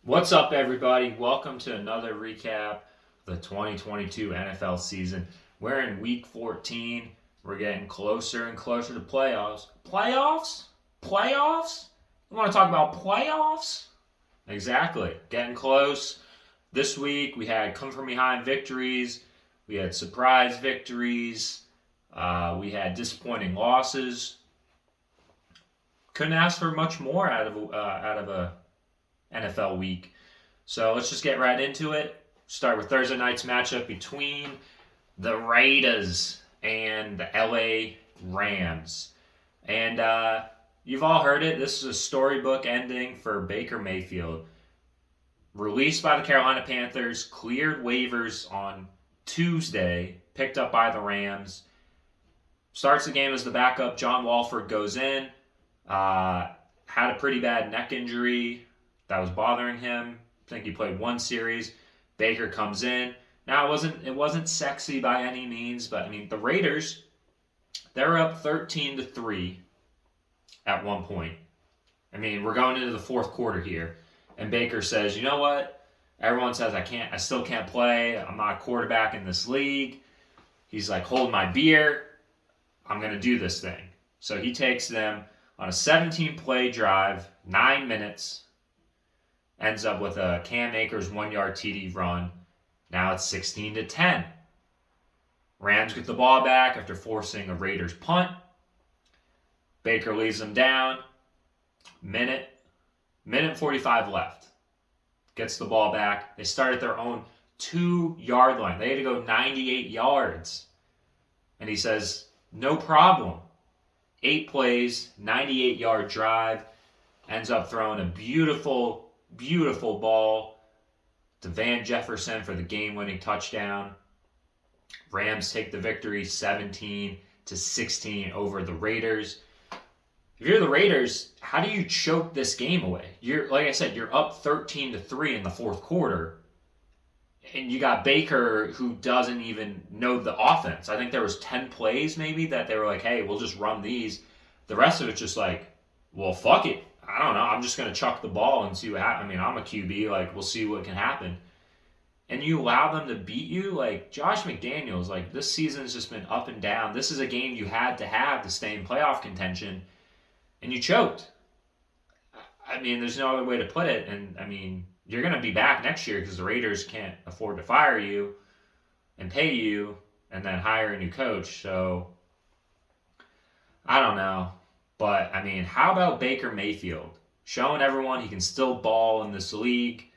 What's up, everybody? Welcome to another recap of the 2022 NFL season. We're in week 14. We're getting closer and closer to playoffs. Playoffs? Playoffs? You want to talk about playoffs? Exactly. Getting close. This week we had come from behind victories. We had surprise victories. We had disappointing losses. Couldn't ask for much more out of a NFL week. So let's just get right into it. Start with Thursday night's matchup between the Raiders and the LA Rams. And you've all heard it. This is a storybook ending for Baker Mayfield. Released by the Carolina Panthers, cleared waivers on Tuesday, picked up by the Rams. Starts the game as the backup. John Walford goes in. Had a pretty bad neck injury that was bothering him. I think he played one series. Baker comes in. Now it wasn't sexy by any means, but I mean the Raiders, they're up 13-3 at one point. I mean, we're going into the fourth quarter here, and Baker says, "You know what? Everyone says I still can't play. I'm not a quarterback in this league." He's like, "Hold my beer. I'm going to do this thing." So he takes them on a 17-play drive, 9 minutes. Ends up with a Cam Akers 1-yard TD run. Now it's 16-10. Rams get the ball back after forcing a Raiders punt. Baker leaves them down. Minute 45 left. Gets the ball back. They start at their own 2-yard line. They had to go 98 yards. And he says, "No problem." 8 plays, 98-yard drive. Ends up throwing a beautiful ball to Van Jefferson for the game-winning touchdown. Rams take the victory 17-16 over the Raiders. If you're the Raiders, how do you choke this game away? Like I said, you're up 13-3 in the fourth quarter, and you got Baker who doesn't even know the offense. I think there was 10 plays maybe that they were like, "Hey, we'll just run these." The rest of it's just like, well, fuck it. I don't know. I'm just going to chuck the ball and see what happens. I mean, I'm a QB. Like, we'll see what can happen. And you allow them to beat you? Like, Josh McDaniels, like, this season's just been up and down. This is a game you had to have to stay in playoff contention, and you choked. I mean, there's no other way to put it. And, I mean, you're going to be back next year because the Raiders can't afford to fire you and pay you and then hire a new coach. So, I don't know. But, I mean, how about Baker Mayfield? Showing everyone he can still ball in this league.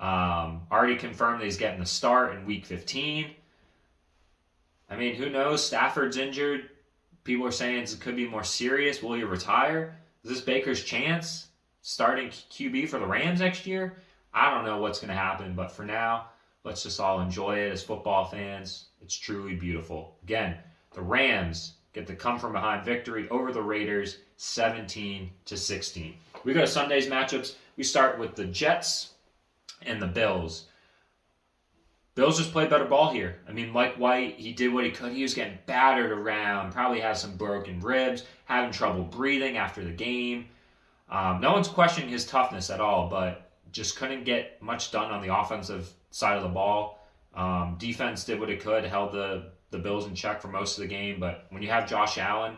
Already confirmed that he's getting the start in week 15. I mean, who knows? Stafford's injured. People are saying it could be more serious. Will he retire? Is this Baker's chance? Starting QB for the Rams next year? I don't know what's going to happen. But for now, let's just all enjoy it as football fans. It's truly beautiful. Again, the Rams get the come-from-behind victory over the Raiders, 17-16. We go to Sunday's matchups. We start with the Jets and the Bills. Bills just played better ball here. I mean, Mike White, he did what he could. He was getting battered around, probably had some broken ribs, having trouble breathing after the game. No one's questioning his toughness at all, but just couldn't get much done on the offensive side of the ball. Defense did what it could, held the Bills in check for most of the game, but when you have Josh Allen, I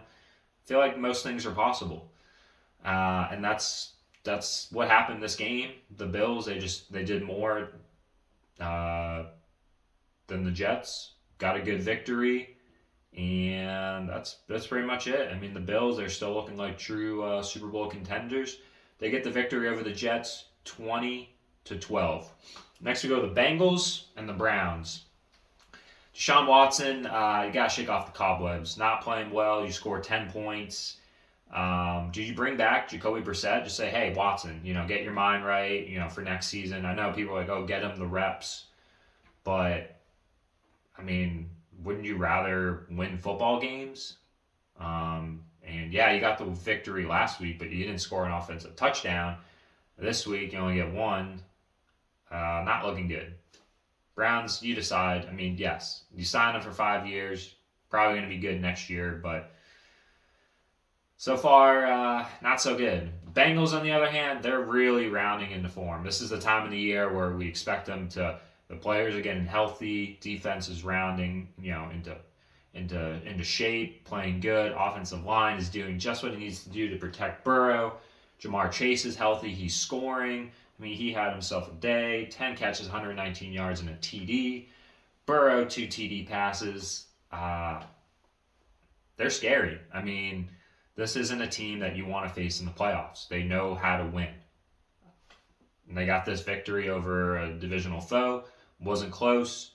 feel like most things are possible. And that's what happened this game. The Bills, they did more than the Jets. Got a good victory, and that's pretty much it. I mean, the Bills, they're still looking like true Super Bowl contenders. They get the victory over the Jets, 20-12. Next we go to the Bengals and the Browns. Deshaun Watson, you got to shake off the cobwebs. Not playing well. You score 10 points. Do you bring back Jacoby Brissett? Just say, "Hey, Watson, get your mind right, for next season." I know people are like, "Oh, get him the reps." But, I mean, wouldn't you rather win football games? And, yeah, you got the victory last week, but you didn't score an offensive touchdown. This week, you only get one. Not looking good. Browns, you decide. I mean, yes, you sign them for 5 years. Probably going to be good next year, but so far, not so good. Bengals, on the other hand, they're really rounding into form. This is the time of the year where we expect them to. The players are getting healthy. Defense is rounding, into shape, playing good. Offensive line is doing just what it needs to do to protect Burrow. Jamar Chase is healthy. He's scoring. I mean, he had himself a day. 10 catches, 119 yards, and a TD. Burrow, 2 TD passes. They're scary. I mean, this isn't a team that you want to face in the playoffs. They know how to win. And they got this victory over a divisional foe. Wasn't close.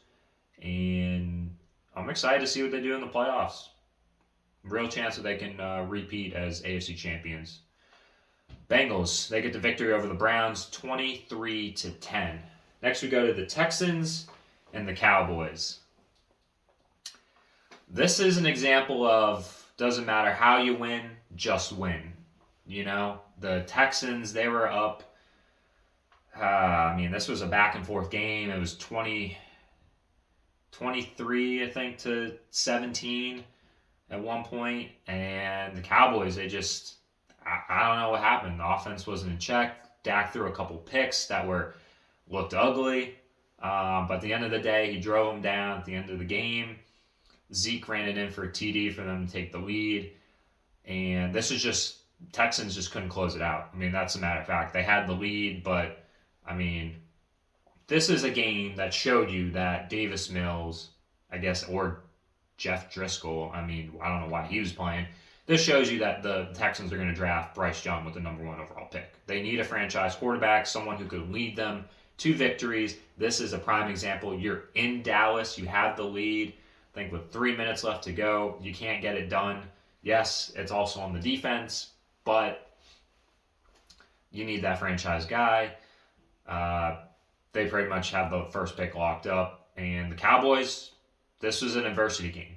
And I'm excited to see what they do in the playoffs. Real chance that they can repeat as AFC champions. Bengals, they get the victory over the Browns, 23-10. Next we go to the Texans and the Cowboys. This is an example of doesn't matter how you win, just win. The Texans, they were up. This was a back and forth game. It was 23, I think, to 17 at one point. And the Cowboys, they just, I don't know what happened. The offense wasn't in check. Dak threw a couple picks that looked ugly. But at the end of the day, he drove them down at the end of the game. Zeke ran it in for a TD for them to take the lead. And this is just, Texans just couldn't close it out. That's a matter of fact. They had the lead, but, this is a game that showed you that Davis Mills, I guess, or Jeff Driscoll, I don't know why he was playing. This shows you that the Texans are going to draft Bryce Young with the number 1 overall pick. They need a franchise quarterback, someone who could lead them to victories. This is a prime example. You're in Dallas. You have the lead. I think with 3 minutes left to go, you can't get it done. Yes, it's also on the defense, but you need that franchise guy. They pretty much have the first pick locked up. And the Cowboys, this was an adversity game.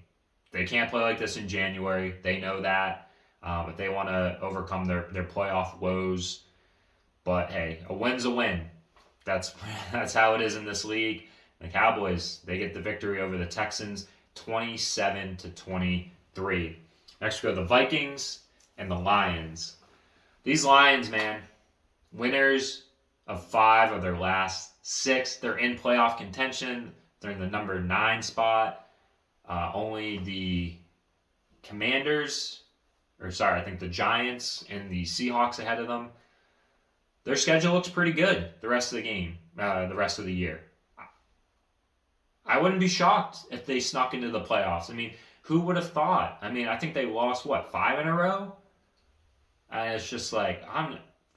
They can't play like this in January. They know that. But they want to overcome their playoff woes. But hey, a win's a win. That's how it is in this league. The Cowboys, they get the victory over the Texans, 27-23. Next we go the Vikings and the Lions. These Lions, man, winners of 5 of their last 6. They're in playoff contention. They're in the number 9 spot. Only the I think the Giants and the Seahawks ahead of them. Their schedule looks pretty good the rest of the year. I wouldn't be shocked if they snuck into the playoffs. Who would have thought? I think they lost, 5 in a row? And it's just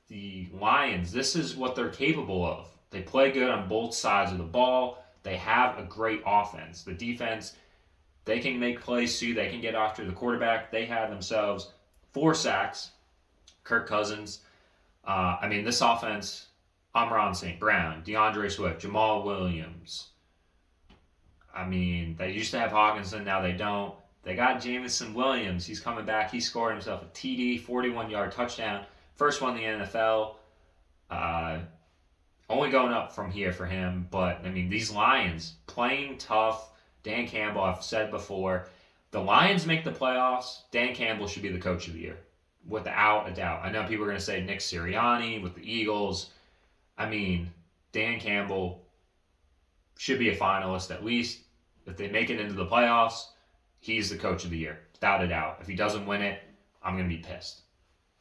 the Lions, this is what they're capable of. They play good on both sides of the ball. They have a great offense. The defense, they can make plays too. They can get after the quarterback. They had themselves 4 sacks. Kirk Cousins. This offense, Amon St. Brown, DeAndre Swift, Jamal Williams. They used to have Hawkinson, now they don't. They got Jameson Williams. He's coming back. He scored himself a TD, 41-yard touchdown. First one in the NFL. Only going up from here for him. But, these Lions, playing tough. Dan Campbell, I've said before, the Lions make the playoffs, Dan Campbell should be the coach of the year. Without a doubt. I know people are going to say Nick Sirianni with the Eagles. Dan Campbell should be a finalist at least. If they make it into the playoffs, he's the coach of the year. Without a doubt. If he doesn't win it, I'm going to be pissed.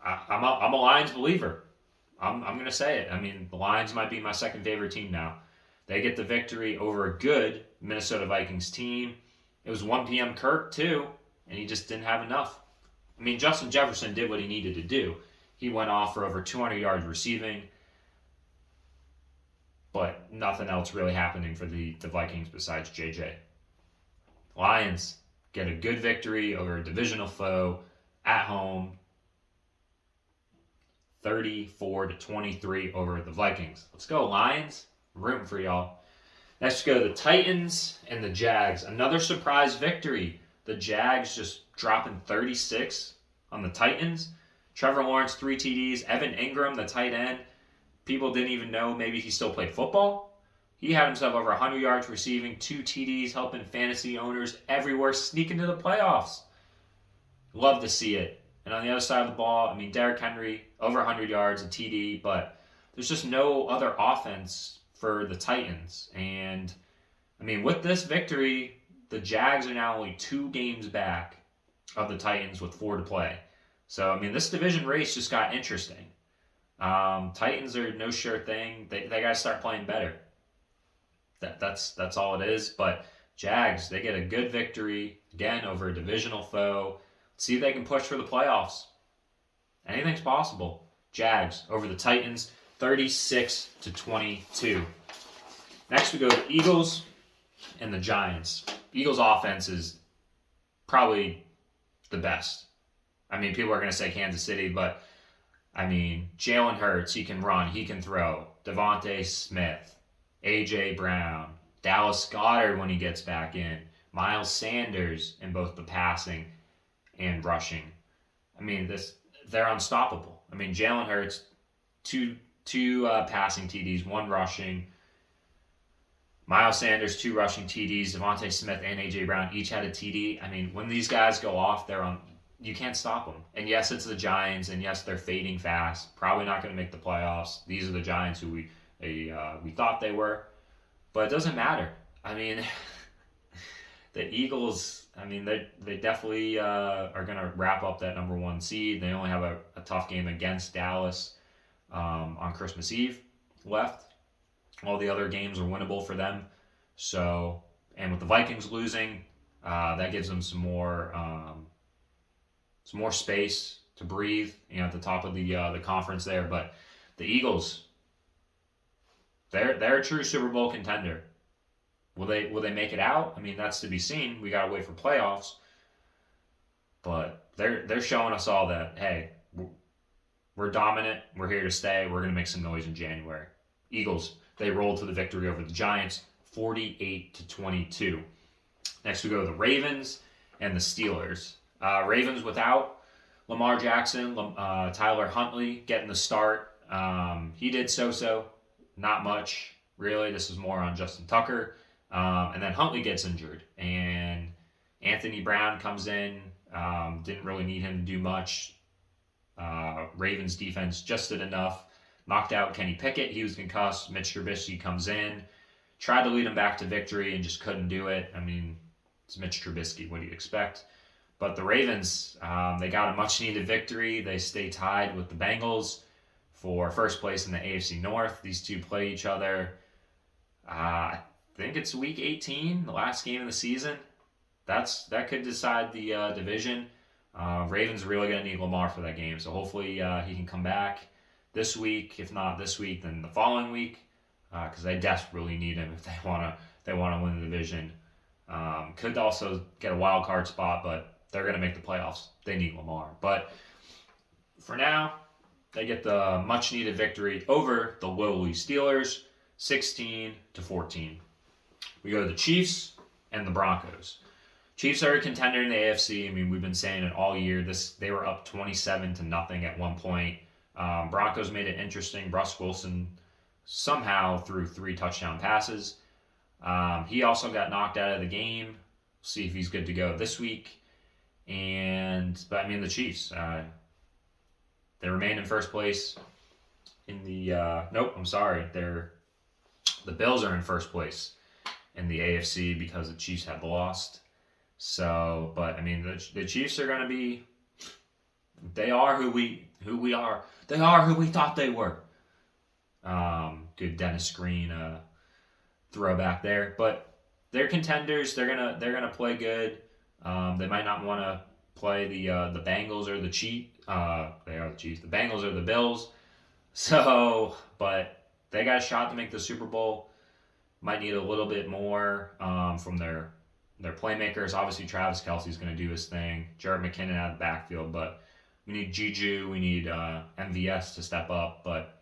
I'm a Lions believer. I'm going to say it. The Lions might be my second favorite team now. They get the victory over a good Minnesota Vikings team. It was 1 p.m. Kirk, too, and he just didn't have enough. Justin Jefferson did what he needed to do. He went off for over 200 yards receiving, but nothing else really happening for the Vikings besides JJ. Lions get a good victory over a divisional foe at home, 34-23 over the Vikings. Let's go, Lions. I'm rooting for y'all. Next, we go to the Titans and the Jags. Another surprise victory. The Jags just dropping 36 on the Titans. Trevor Lawrence, 3 TDs. Evan Ingram, the tight end. People didn't even know maybe he still played football. He had himself over 100 yards receiving, 2 TDs, helping fantasy owners everywhere sneak into the playoffs. Love to see it. And on the other side of the ball, I mean, Derrick Henry, over 100 yards, a TD, but there's just no other offense for the Titans. And, I mean, with this victory, the Jags are now only 2 games back of the Titans with 4 to play. So, I mean, this division race just got interesting. Titans are no sure thing. They got to start playing better. That's all it is. But Jags, they get a good victory, again, over a divisional foe. See if they can push for the playoffs. Anything's possible. Jags over the Titans, 36-22. Next we go to Eagles and the Giants. Eagles offense is probably the best. I mean, people are going to say Kansas City, but I mean, Jalen Hurts, he can run, he can throw. Devontae Smith, A.J. Brown, Dallas Goedert when he gets back in, Miles Sanders in both the passing and rushing. I mean, they're unstoppable. I mean, Jalen Hurts, two passing TDs, 1 rushing. Miles Sanders, 2 rushing TDs. Devontae Smith and A.J. Brown each had a TD. I mean, when these guys go off, you can't stop them. And yes, it's the Giants, and yes, they're fading fast. Probably not going to make the playoffs. These are the Giants who we thought they were. But it doesn't matter. I mean, the Eagles, I mean, they definitely are going to wrap up that number 1 seed. They only have a tough game against Dallas on Christmas Eve left. All the other games are winnable for them. So, and with the Vikings losing, that gives them some more space to breathe, at the top of the conference there. But the Eagles, they're a true Super Bowl contender. Will they make it out? I mean, that's to be seen. We gotta wait for playoffs. But they're showing us all that, hey, we're dominant. We're here to stay. We're gonna make some noise in January. Eagles, they rolled to the victory over the Giants, 48-22. Next we go to the Ravens and the Steelers. Ravens without Lamar Jackson, Tyler Huntley getting the start. He did so, not much really. This is more on Justin Tucker. And then Huntley gets injured, and Anthony Brown comes in. Didn't really need him to do much. Ravens defense just did enough. Knocked out Kenny Pickett. He was concussed. Mitch Trubisky comes in. Tried to lead him back to victory and just couldn't do it. I mean, it's Mitch Trubisky. What do you expect? But the Ravens, they got a much-needed victory. They stay tied with the Bengals for first place in the AFC North. These two play each other. I think it's week 18, the last game of the season. That could decide the division. Ravens are really going to need Lamar for that game. So hopefully he can come back this week. If not this week, then the following week, because they desperately need him if they want to win the division. Could also get a wild card spot, but they're going to make the playoffs. They need Lamar. But for now, they get the much needed victory over the lowly Steelers, 16-14. We go to the Chiefs and the Broncos. Chiefs are a contender in the AFC. I mean, we've been saying it all year. They were up 27-0 at one point. Broncos made it interesting. Russ Wilson somehow threw 3 touchdown passes. He also got knocked out of the game. See if he's good to go this week. But I mean, the Chiefs, they remain in first place in the. The Bills are in first place in the AFC because the Chiefs have lost. So, but I mean, the Chiefs are going to be. They are who we are. They are who we thought they were. Good Dennis Green throwback there, but they're contenders. They're gonna play good. They might not want to play the Bengals or the Chiefs. They are the Chiefs. The Bengals or the Bills. So, but they got a shot to make the Super Bowl. Might need a little bit more from their playmakers. Obviously, Travis Kelce's going to do his thing. Jared McKinnon out of the backfield, but we need Juju. We need MVS to step up. But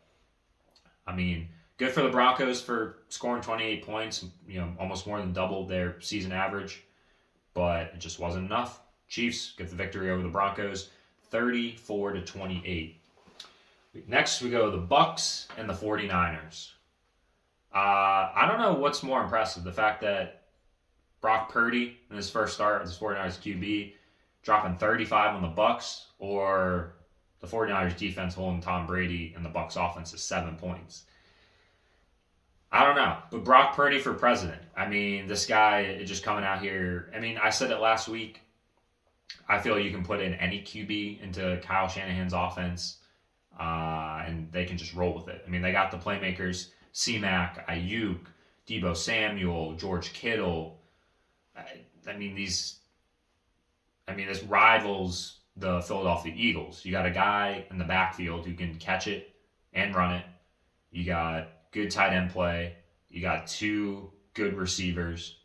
I mean, good for the Broncos for scoring 28 points. Almost more than doubled their season average. But it just wasn't enough. Chiefs get the victory over the Broncos, 34-28. Next, we go to the Bucks and the 49ers. I don't know what's more impressive, the fact that Brock Purdy in his first start as 49ers QB dropping 35 on the Bucks, or the 49ers defense holding Tom Brady and the Bucks offense to 7 points. I don't know, but Brock Purdy for president. I mean, this guy is just coming out here. I mean, I said it last week. I feel you can put in any QB into Kyle Shanahan's offense, and they can just roll with it. I mean, they got the playmakers: C-Mac, Ayuk, Debo Samuel, George Kittle. I mean, this rivals the Philadelphia Eagles. You got a guy in the backfield who can catch it and run it. You got good tight end play. You got 2 good receivers.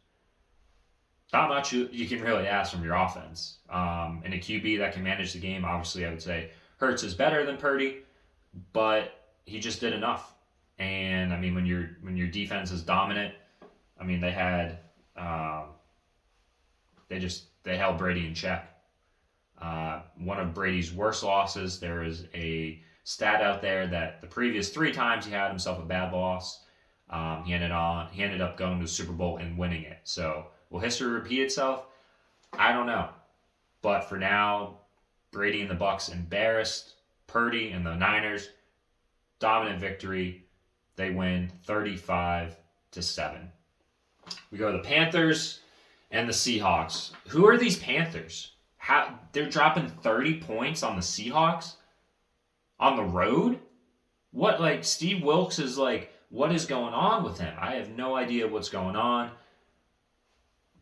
Not much you can really ask from your offense. And a QB that can manage the game, obviously, I would say Hurts is better than Purdy, but he just did enough. And I mean, when your defense is dominant, I mean, they had they held Brady in check. One of Brady's worst losses, there is a stat out there that the previous 3 times he had himself a bad loss, he ended up going to the Super Bowl and winning it. So will history repeat itself? I don't know. But for now, Brady and the Bucks embarrassed Purdy and the Niners. Dominant victory. They win 35-7. We go to the Panthers and the Seahawks. Who are these Panthers? They're dropping 30 points on the Seahawks on the road? What, like, Steve Wilkes is like, what is going on with him? I have no idea what's going on.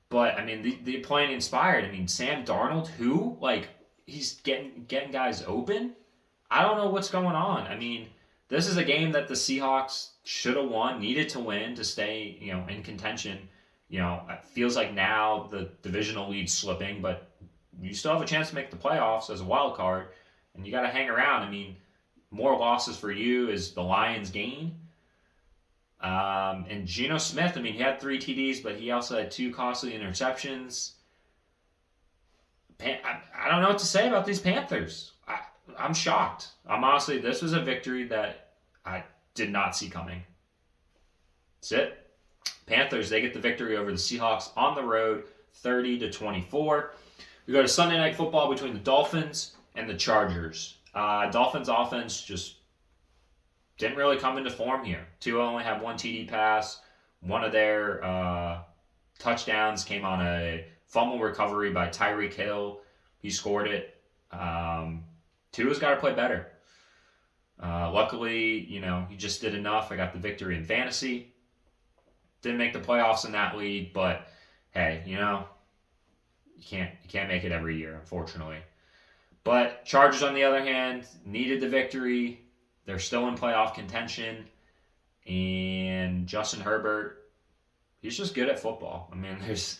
But, I mean, they're playing inspired. I mean, Sam Darnold, who? Like, he's getting guys open? I don't know what's going on. I mean, this is a game that the Seahawks should have won, needed to win to stay, in contention. It feels like now the divisional lead's slipping, but you still have a chance to make the playoffs as a wild card, and you got to hang around. I mean, more losses for you is the Lions' gain. And Geno Smith, I mean, he had 3 TDs, but he also had 2 costly interceptions. I don't know what to say about these Panthers. I'm shocked. Honestly, this was a victory that I did not see coming. That's it. Panthers, they get the victory over the Seahawks on the road, 30-24. We go to Sunday Night Football between the Dolphins and the Chargers. Dolphins offense just didn't really come into form here. Tua only had 1 TD pass. One of their touchdowns came on a fumble recovery by Tyreek Hill. He scored it. Tua's got to play better. Luckily, he just did enough. I got the victory in fantasy. Didn't make the playoffs in that league, but hey, you can't make it every year, unfortunately. But Chargers, on the other hand, needed the victory. They're still in playoff contention. And Justin Herbert, he's just good at football. I mean, there's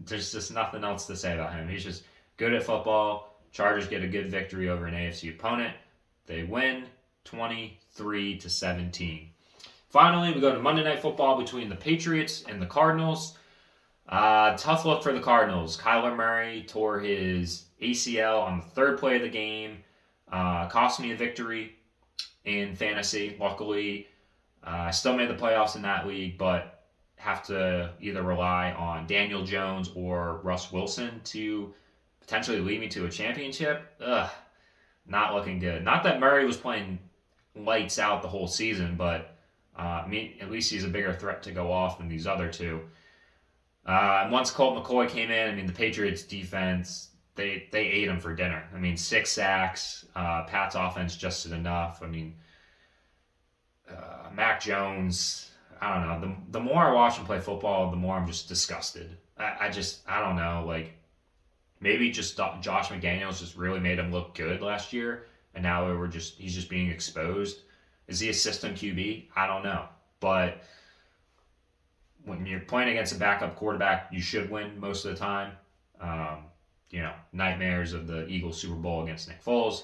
just nothing else to say about him. He's just good at football. Chargers get a good victory over an AFC opponent. They win 23-17. Finally, we go to Monday Night Football between the Patriots and the Cardinals. Tough look for the Cardinals. Kyler Murray tore his ACL on the 3rd play of the game. Cost me a victory in fantasy. Luckily, I still made the playoffs in that league, but have to either rely on Daniel Jones or Russ Wilson to potentially lead me to a championship. Not looking good. Not that Murray was playing lights out the whole season, but at least he's a bigger threat to go off than these other 2. And once Colt McCoy came in, the Patriots defense, they ate him for dinner. 6 sacks. Pat's offense just did enough. Mac Jones, I don't know. The more I watch him play football, the more I'm just disgusted. I don't know. Like, maybe just Josh McDaniels just really made him look good last year, and now he's just being exposed. Is he a system QB? I don't know. But when you're playing against a backup quarterback, you should win most of the time. Nightmares of the Eagles Super Bowl against Nick Foles.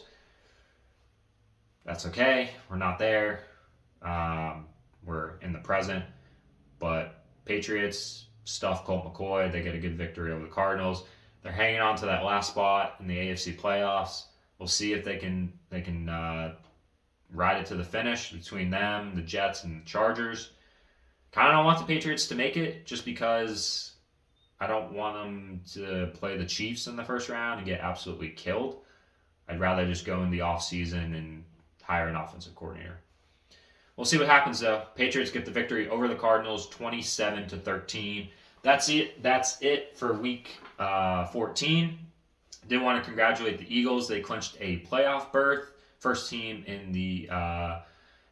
That's okay. We're not there. We're in the present. But Patriots stuff Colt McCoy. They get a good victory over the Cardinals. They're hanging on to that last spot in the AFC playoffs. We'll see if they can ride it to the finish between them, the Jets, and the Chargers. Kind of don't want the Patriots to make it just because I don't want them to play the Chiefs in the first round and get absolutely killed. I'd rather just go in the offseason and hire an offensive coordinator. We'll see what happens though. Patriots get the victory over the Cardinals, 27-13. That's it. That's it for Week 14. Did want to congratulate the Eagles. They clinched a playoff berth, first team in the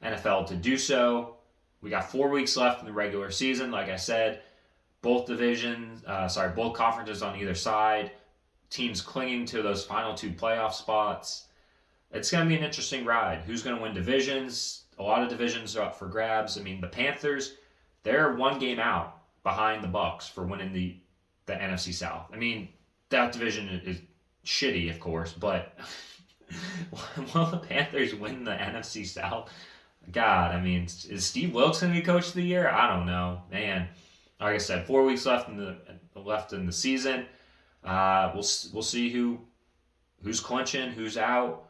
NFL to do so. We got 4 weeks left in the regular season. Like I said, both conferences on either side. Teams clinging to those final 2 playoff spots. It's going to be an interesting ride. Who's going to win divisions? A lot of divisions are up for grabs. I mean, the Panthers, they're 1 game out behind the Bucs for winning the NFC South. I mean, that division is shitty, of course, but will the Panthers win the NFC South? God, I mean, is Steve Wilkes going to be coach of the year? I don't know, man. Like I said, 4 weeks left in the season. We'll see who's clinching, who's out.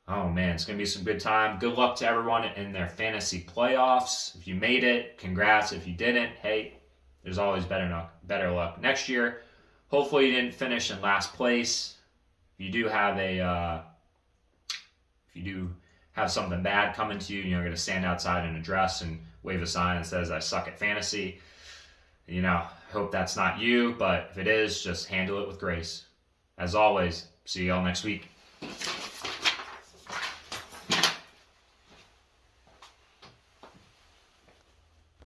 Oh man, it's gonna be some good time. Good luck to everyone in their fantasy playoffs. If you made it, congrats. If you didn't, hey, there's always better luck next year. Hopefully, you didn't finish in last place. If you do have something bad coming to you, you're gonna stand outside in a dress and wave a sign that says "I suck at fantasy." Hope that's not you, but if it is, just handle it with grace. As always, see y'all next week.